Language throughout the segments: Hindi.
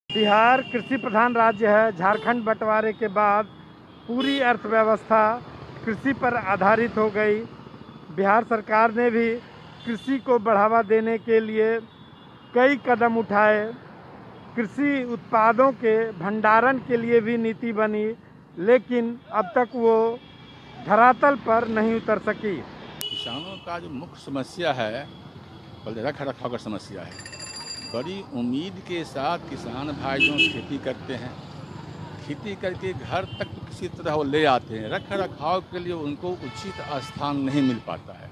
बिहार कृषि प्रधान राज्य है। झारखंड बंटवारे के बाद पूरी अर्थव्यवस्था कृषि पर आधारित हो गई। बिहार सरकार ने भी कृषि को बढ़ावा देने के लिए कई कदम उठाए। कृषि उत्पादों के भंडारण के लिए भी नीति बनी, लेकिन अब तक वो धरातल पर नहीं उतर सकी। किसानों का जो मुख्य समस्या है पहले रख रखाव की समस्या है। बड़ी उम्मीद के साथ किसान भाई जो खेती करते हैं, खेती करके घर तक तो किसी तरह वो ले आते हैं, रख रखाव के लिए उनको उचित स्थान नहीं मिल पाता है।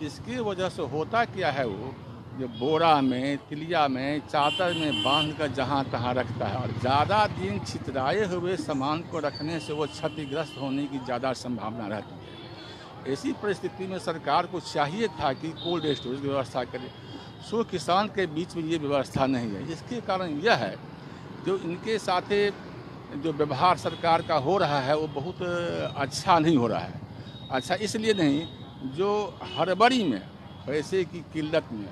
इसकी वजह से होता क्या है, वो जो बोरा में, तिलिया में, चादर में बांध कर जहाँ तहाँ रखता है और ज़्यादा दिन छितराए हुए सामान को रखने से वो क्षतिग्रस्त होने की ज़्यादा संभावना रहती है। ऐसी परिस्थिति में सरकार को चाहिए था कि कोल्ड स्टोरेज की व्यवस्था करे। सो किसान के बीच में ये व्यवस्था नहीं है। इसके कारण यह है जो इनके साथ जो व्यवहार सरकार का हो रहा है वो बहुत अच्छा नहीं हो रहा है। अच्छा इसलिए नहीं, जो हड़बड़ी में, पैसे की किल्लत में,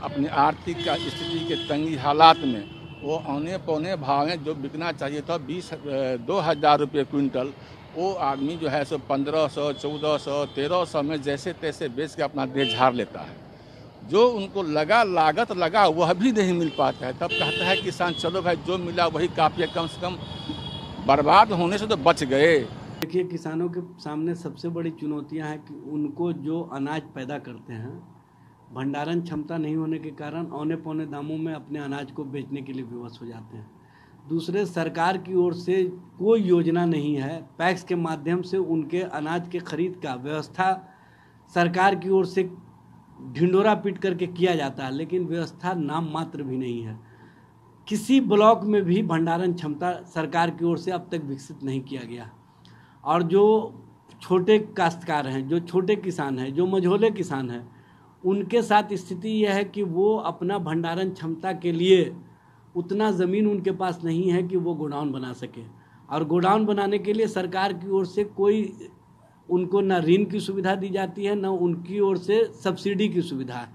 अपनी आर्थिक स्थिति के तंगी हालात में वो औने पौने भाव में जो बिकना चाहिए था 2,000 रुपये क्विंटल, वो आदमी जो है सो 1,500, 1,400, 1,300 में जैसे तैसे बेच के अपना देह झाड़ लेता है। जो उनको लागत लगा वह भी नहीं मिल पाता है। तब कहता है किसान चलो भाई जो मिला वही काफ़ी है, कम से कम बर्बाद होने से तो बच गए। देखिए, किसानों के सामने सबसे बड़ी चुनौतियां हैं कि उनको जो अनाज पैदा करते हैं, भंडारण क्षमता नहीं होने के कारण औने पौने दामों में अपने अनाज को बेचने के लिए विवश हो जाते हैं। दूसरे, सरकार की ओर से कोई योजना नहीं है। पैक्स के माध्यम से उनके अनाज के खरीद का व्यवस्था सरकार की ओर से ढिंडोरा पीट करके किया जाता है, लेकिन व्यवस्था नाम मात्र भी नहीं है। किसी ब्लॉक में भी भंडारण क्षमता सरकार की ओर से अब तक विकसित नहीं किया गया। और जो छोटे काश्तकार हैं, जो छोटे किसान हैं, जो मझोले किसान हैं, उनके साथ स्थिति यह है कि वो अपना भंडारण क्षमता के लिए उतना ज़मीन उनके पास नहीं है कि वो गोडाउन बना सके। और गोडाउन बनाने के लिए सरकार की ओर से कोई उनको न ऋण की सुविधा दी जाती है, न उनकी ओर से सब्सिडी की सुविधा है।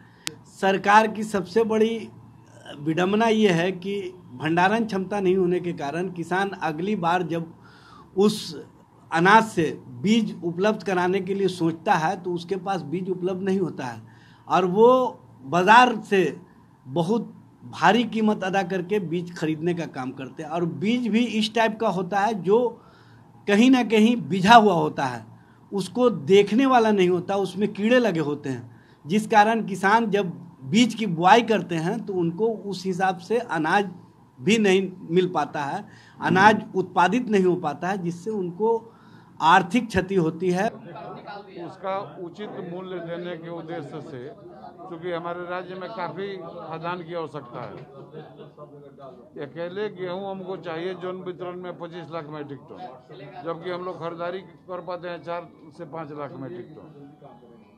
सरकार की सबसे बड़ी विडंबना ये है कि भंडारण क्षमता नहीं होने के कारण किसान अगली बार जब उस अनाज से बीज उपलब्ध कराने के लिए सोचता है तो उसके पास बीज उपलब्ध नहीं होता है और वो बाज़ार से बहुत भारी कीमत अदा करके बीज खरीदने का काम करते हैं। और बीज भी इस टाइप का होता है जो कहीं ना कहीं बिझा हुआ होता है, उसको देखने वाला नहीं होता, उसमें कीड़े लगे होते हैं, जिस कारण किसान जब बीज की बुआई करते हैं तो उनको उस हिसाब से अनाज भी नहीं मिल पाता है, अनाज उत्पादित नहीं हो पाता है, जिससे उनको आर्थिक क्षति होती है। उसका उचित मूल्य देने के उद्देश्य से, क्योंकि हमारे राज्य में काफ़ी खाद्यान्न की आवश्यकता है। अकेले गेहूं हमको चाहिए जौन वितरण में 25 लाख मीट्रिक टन, जबकि हम लोग खरीदारी कर पाते हैं 4 से 5 लाख मीट्रिक टन।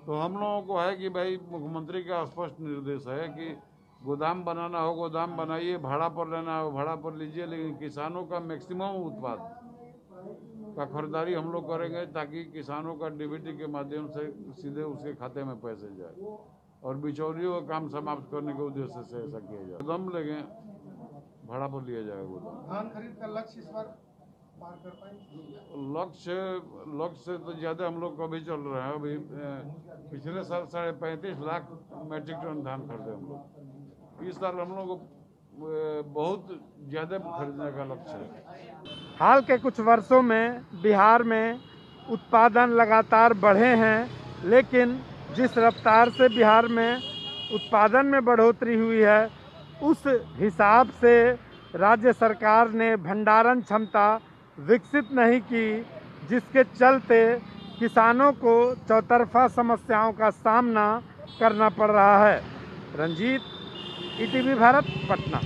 तो हम लोगों को है कि भाई मुख्यमंत्री का स्पष्ट निर्देश है कि गोदाम बनाना हो गोदाम बनाइए, भाड़ा पर लेना हो भाड़ा पर लीजिए, लेकिन किसानों का मैक्सिमम उत्पाद का खरीदारी हम लोग करेंगे ताकि किसानों का डीबीटी के माध्यम से सीधे उसके खाते में पैसे जाए और बिचौलियों का काम समाप्त करने के उद्देश्य से ऐसा किया जाए। गोदाम लेंगे, भाड़ा पर लिया जाएगा गोदाम। धान खरीद का लक्ष्य इस बार पार कर पाएंगे? लक्ष्य तो ज़्यादा हम लोग कभी चल रहे हैं। अभी पिछले साल 35.5 लाख मीट्रिक टन धान खरीदे हम लोग। इस साल हम लोग को बहुत ज़्यादा खरीदने का लक्ष्य है। हाल के कुछ वर्षों में बिहार में उत्पादन लगातार बढ़े हैं, लेकिन जिस रफ्तार से बिहार में उत्पादन में बढ़ोतरी हुई है, उस हिसाब से राज्य सरकार ने भंडारण क्षमता विकसित नहीं की, जिसके चलते किसानों को चौतरफा समस्याओं का सामना करना पड़ रहा है। रंजीत, ईटीवी भारत, पटना।